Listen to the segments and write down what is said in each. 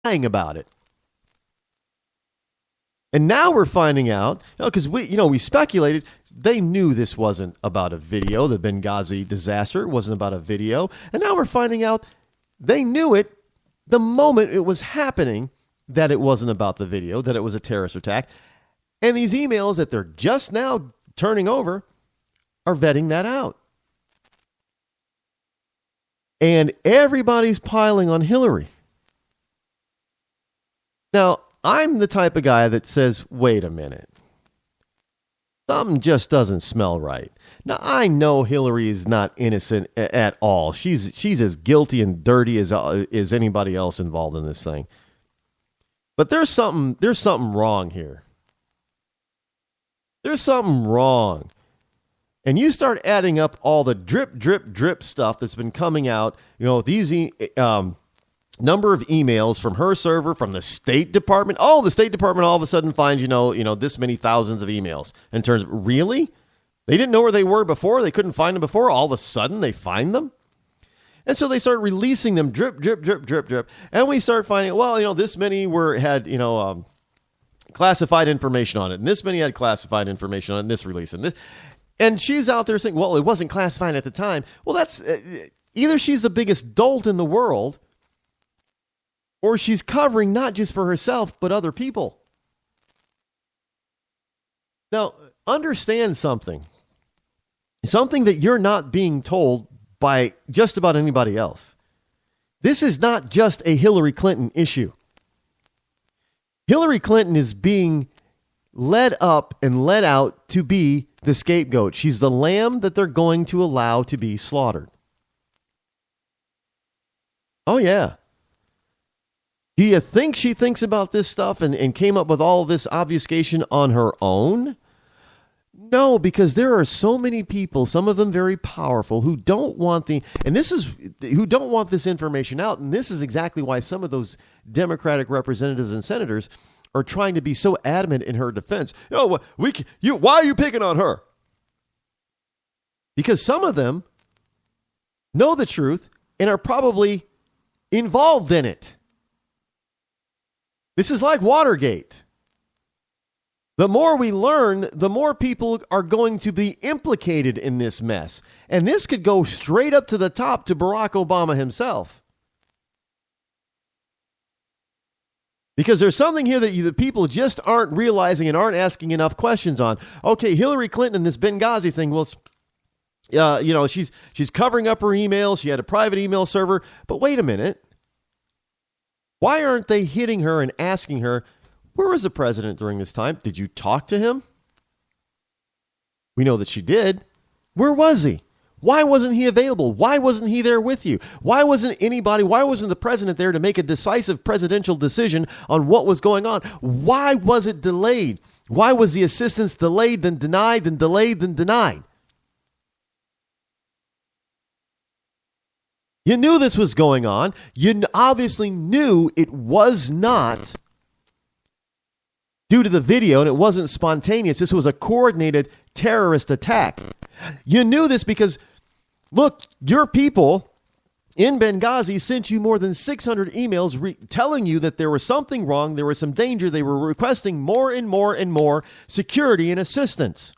lying about it. And now we're finding out, because we speculated they knew this wasn't about a video, the Benghazi disaster. It wasn't about a video. And now we're finding out they knew it the moment it was happening, that it wasn't about the video, that it was a terrorist attack. And these emails that they're just now turning over are vetting that out. And everybody's piling on Hillary. Now, I'm the type of guy that says, wait a minute. Something just doesn't smell right. Now, I know Hillary is not innocent at all. She's as guilty and dirty as anybody else involved in this thing. But there's something wrong here. There's something wrong. And you start adding up all the drip, drip, drip stuff that's been coming out. These number of emails from her server, from the State Department. Oh, the State Department all of a sudden finds, this many thousands of emails. In terms of, really? They didn't know where they were before? They couldn't find them before? All of a sudden they find them? And so they start releasing them drip, drip, drip, drip, drip. And we start finding, this many had classified information on it. And this many had classified information on this release. And she's out there saying, well, it wasn't classified at the time. Well, that's either she's the biggest dolt in the world, or she's covering not just for herself, but other people. Now, understand something. Something that you're not being told by just about anybody else. This is not just a Hillary Clinton issue. Hillary Clinton is being led up and led out to be the scapegoat. She's the lamb that they're going to allow to be slaughtered. Oh, yeah. Do you think she thinks about this stuff and came up with all this obfuscation on her own? No, because there are so many people, some of them very powerful, who don't want who don't want this information out. And this is exactly why some of those Democratic representatives and senators are trying to be so adamant in her defense. Why are you picking on her? Because some of them know the truth and are probably involved in it. This is like Watergate. The more we learn, the more people are going to be implicated in this mess. And this could go straight up to the top to Barack Obama himself. Because there's something here that the people just aren't realizing and aren't asking enough questions on. Okay, Hillary Clinton and this Benghazi thing, well, she's covering up her emails. She had a private email server. But wait a minute. Why aren't they hitting her and asking her, where was the president during this time? Did you talk to him? We know that she did. Where was he? Why wasn't he available? Why wasn't he there with you? Why wasn't the president there to make a decisive presidential decision on what was going on? Why was it delayed? Why was the assistance delayed, then denied, then delayed, then denied? You knew this was going on. You obviously knew it was not due to the video, and it wasn't spontaneous. This was a coordinated terrorist attack. You knew this because, look, your people in Benghazi sent you more than 600 emails telling you that there was something wrong, there was some danger. They were requesting more and more and more security and assistance.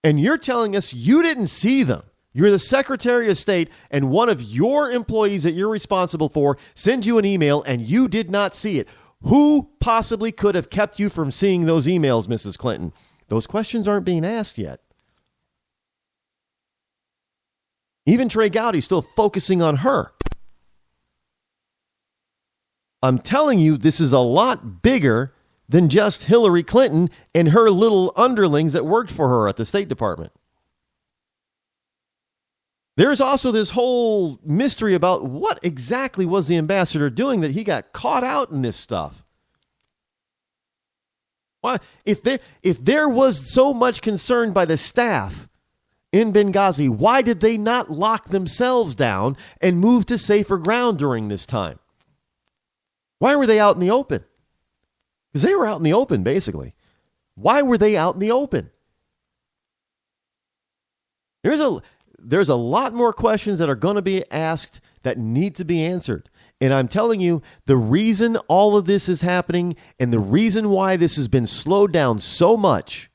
And you're telling us you didn't see them. You're the Secretary of State, and one of your employees that you're responsible for sends you an email, and you did not see it. Who possibly could have kept you from seeing those emails, Mrs. Clinton? Those questions aren't being asked yet. Even Trey Gowdy's still focusing on her. I'm telling you, this is a lot bigger than just Hillary Clinton and her little underlings that worked for her at the State Department. There's also this whole mystery about what exactly was the ambassador doing that he got caught out in this stuff. Why, if there was so much concern by the staff in Benghazi, why did they not lock themselves down and move to safer ground during this time? Why were they out in the open? Because they were out in the open, basically. Why were they out in the open? There's a lot more questions that are going to be asked that need to be answered. And I'm telling you, the reason all of this is happening and the reason why this has been slowed down so much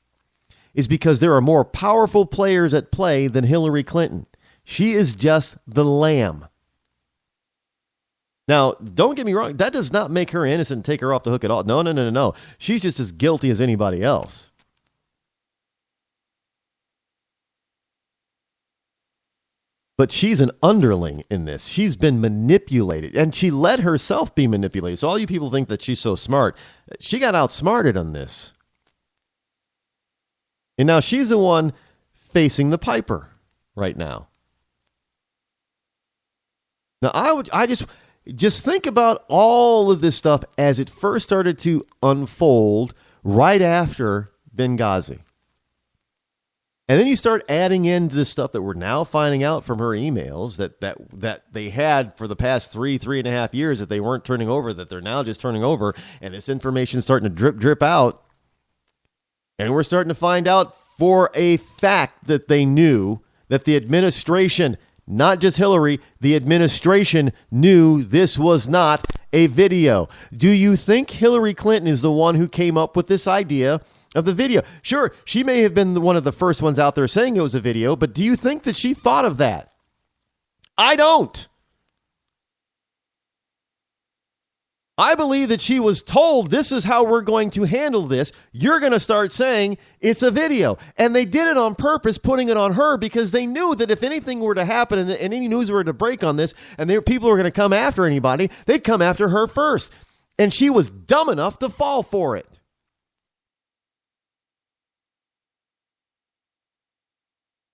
is because there are more powerful players at play than Hillary Clinton. She is just the lamb. Now, don't get me wrong. That does not make her innocent and take her off the hook at all. No. She's just as guilty as anybody else. But she's an underling in this. She's been manipulated, and she let herself be manipulated. So all you people think that she's so smart. She got outsmarted on this. And now she's the one facing the piper right now. Now, I just think about all of this stuff as it first started to unfold right after Benghazi. And then you start adding into the stuff that we're now finding out from her emails that they had for the past 3.5 years that they weren't turning over, that they're now just turning over, and this information is starting to drip out. And we're starting to find out for a fact that they knew that the administration, not just Hillary, the administration knew this was not a video. Do you think Hillary Clinton is the one who came up with this idea of the video? Sure, she may have been one of the first ones out there saying it was a video, but do you think that she thought of that? I don't. I believe that she was told, this is how we're going to handle this. You're going to start saying it's a video. And they did it on purpose, putting it on her, because they knew that if anything were to happen and any news were to break on this, and people were going to come after anybody, they'd come after her first. And she was dumb enough to fall for it.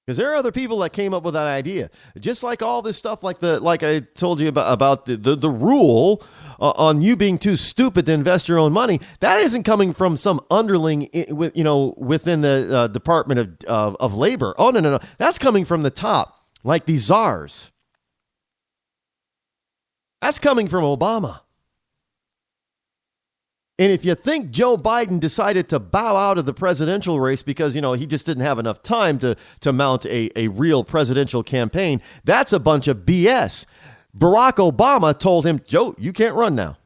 Because there are other people that came up with that idea. Just like all this stuff, like I told you about the rule on you being too stupid to invest your own money. That isn't coming from some underling within the Department of Labor. Oh, no. That's coming from the top, like these czars. That's coming from Obama. And if you think Joe Biden decided to bow out of the presidential race because, he just didn't have enough time to mount a real presidential campaign, that's a bunch of BS. Barack Obama told him, Joe, you can't run now.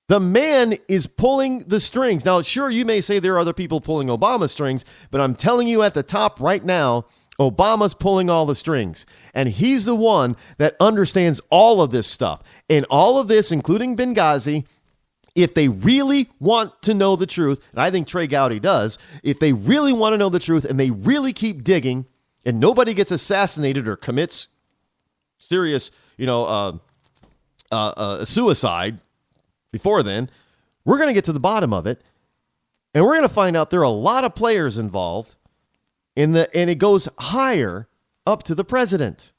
The man is pulling the strings. Now, sure, you may say there are other people pulling Obama's strings, but I'm telling you at the top right now, Obama's pulling all the strings. And he's the one that understands all of this stuff. And all of this, including Benghazi, if they really want to know the truth, and I think Trey Gowdy does, if they really want to know the truth and they really keep digging and nobody gets assassinated or commits serious, suicide before then, we're going to get to the bottom of it. And we're going to find out there are a lot of players involved and it goes higher up to the president.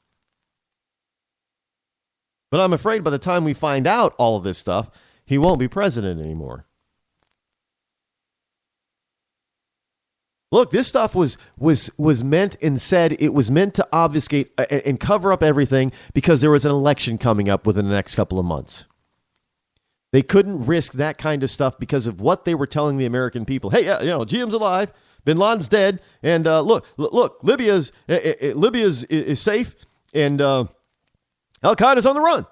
But I'm afraid by the time we find out all of this stuff, he won't be president anymore. Look, this stuff was meant and said it was meant to obfuscate and cover up everything because there was an election coming up within the next couple of months. They couldn't risk that kind of stuff because of what they were telling the American people. Hey, GM's alive, Bin Laden's dead, and look, Libya's safe, and Al Qaeda's on the run.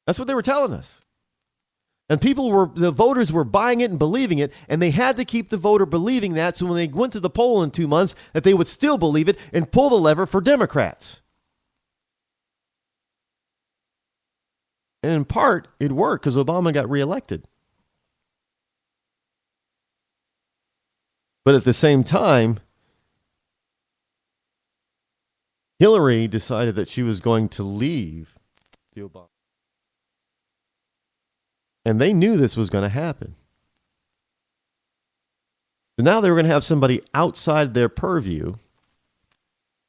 That's what they were telling us. And the voters were buying it and believing it, and they had to keep the voter believing that, so when they went to the poll in 2 months, that they would still believe it and pull the lever for Democrats. And in part, it worked because Obama got reelected. But at the same time, Hillary decided that she was going to leave the Obama. And they knew this was going to happen. So now they were going to have somebody outside their purview.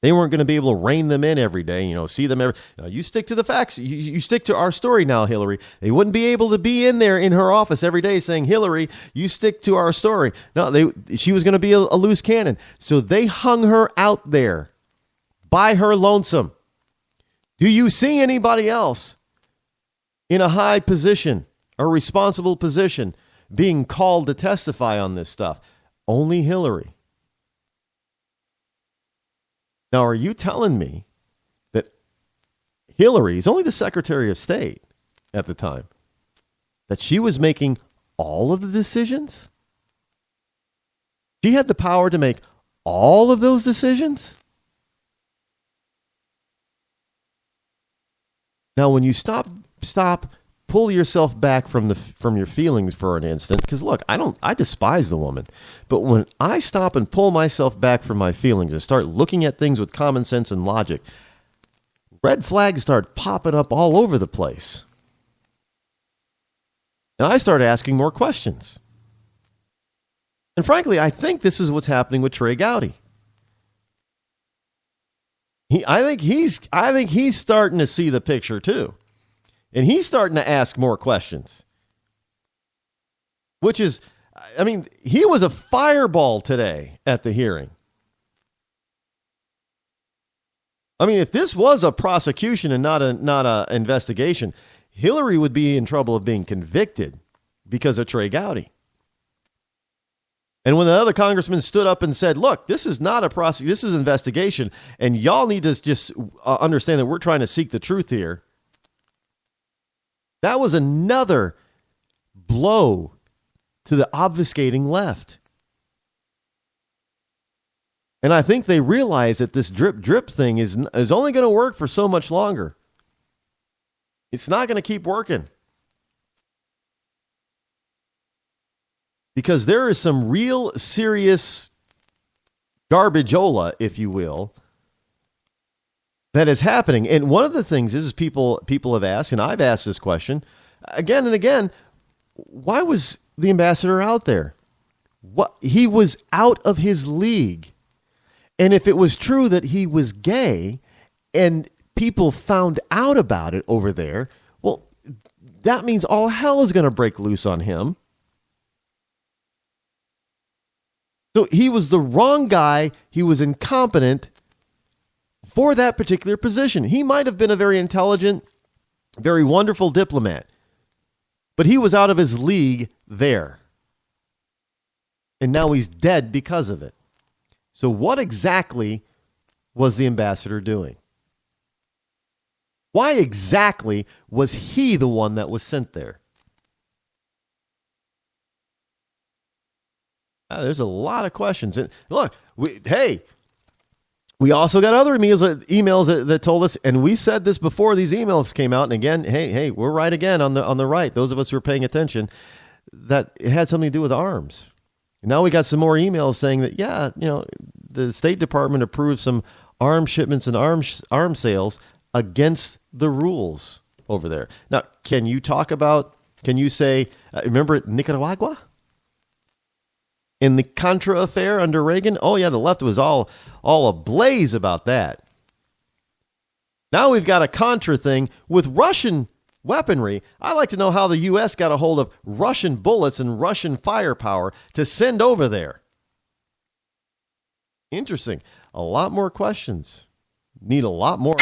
They weren't going to be able to rein them in every day, see them every... you stick to the facts. You stick to our story now, Hillary. They wouldn't be able to be in there in her office every day saying, Hillary, you stick to our story. No, she was going to be a loose cannon. So they hung her out there by her lonesome. Do you see anybody else in a high position, a responsible position, being called to testify on this stuff? Only Hillary. Now, are you telling me that Hillary's only the Secretary of State at the time, that she was making all of the decisions? She had the power to make all of those decisions? Now, when you stop, pull yourself back from your feelings for an instant, because look, I despise the woman, but when I stop and pull myself back from my feelings and start looking at things with common sense and logic, red flags start popping up all over the place. And I start asking more questions. And frankly, I think this is what's happening with Trey Gowdy. I think he's starting to see the picture too. And he's starting to ask more questions. Which is, I mean, he was a fireball today at the hearing. I mean, if this was a prosecution and not a investigation, Hillary would be in trouble of being convicted because of Trey Gowdy. And when the other congressman stood up and said, look, this is not a prosecution, this is an investigation, and y'all need to just understand that we're trying to seek the truth here, that was another blow to the obfuscating left. And I think they realize that this drip thing is only going to work for so much longer. It's not going to keep working. Because there is some real serious garbageola, if you will, that is happening. And one of the things is people have asked, and I've asked this question again and again, why was the ambassador out there? He was out of his league. And if it was true that he was gay and people found out about it over there, well, that means all hell is going to break loose on him. So he was the wrong guy. He was incompetent for that particular position. He might have been a very intelligent, very wonderful diplomat, but he was out of his league there. And now he's dead because of it. So what exactly was the ambassador doing? Why exactly was he the one that was sent there? There's a lot of questions. And look, we also got other emails that told us, and we said this before these emails came out, and again, hey, we're right again on the right, those of us who are paying attention, that it had something to do with arms. And now we got some more emails saying that, the State Department approved some arms shipments and arms sales against the rules over there. Now, can you say, remember Nicaragua? In the Contra affair under Reagan? Oh, yeah, the left was all ablaze about that. Now we've got a Contra thing with Russian weaponry. I'd like to know how the U.S. got a hold of Russian bullets and Russian firepower to send over there. Interesting. A lot more questions. Need a lot more.